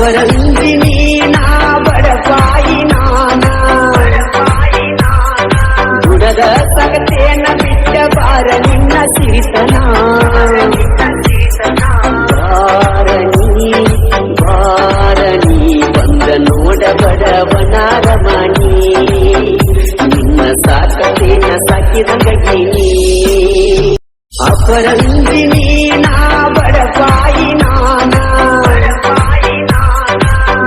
ಅಪರಂಜಿನಿ ನಾ ಬಡಪಾಯಿ ನಾನ ಗುಡದ ಸಗತೇನ ಬಿಟ್ಟ ಬಾರ ನಿನ್ನ ಸಿರಿತನ ಬಾರಣಿ ಬಂದ ನೋಡ ಬಡವನ ರಮಣಿ ನಿನ್ನ ಸಾಕತೇನ ಸಾಕಿದಂಗೀನಿ ಅಪರಂಜಿನಿ ನಾ ಬಡಪಾಯಿ ನಾನ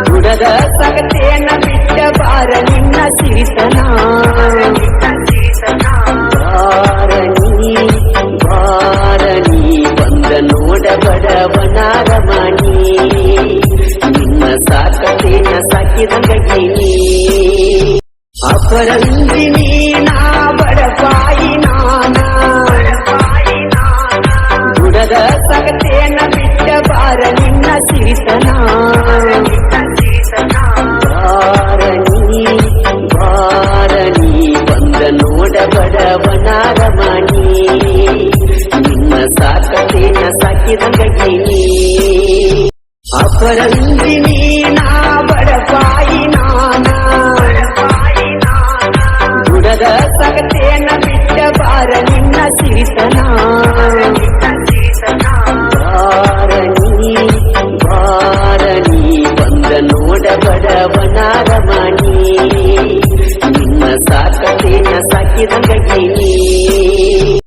ಗುಡದ ಸಗತೇನ ಬಿಟ್ಟ ಬಾರ ನಿನ್ನ ಸಿರಿತನ ಬಾರಣಿ ಬಂದ ನೋಡ ಬಡವನ ರಮಣಿ ನಿನ್ನ ಸಾಕತೇನ ಸಾಕಿದಂಗೀನಿ ಅಪರಂಜಿನಿ ನಾ ಬಡಪಾಯಿ ನಾನ ಗುಡದ ಸಗತೇನ ಬಿಟ್ಟ ಬಾರ ನಿನ್ನ ಸಿರಿತನ ಬಾರಣಿ ಬಂದ ನೋಡ ಬಡವನ ರಮಣಿ ನಿನ್ನ ಸಾಕತೇನ ಸಾಕಿದಂಗೀನಿ ಅಪರಂಜಿನಿ ನಾ ಬಡಪಾಯಿ ನಾನ ಗುಡದ ಸಗತೇನ ಬಿಟ್ಟ ಬಾರ ನಿನ್ನ ಸಿರಿತನ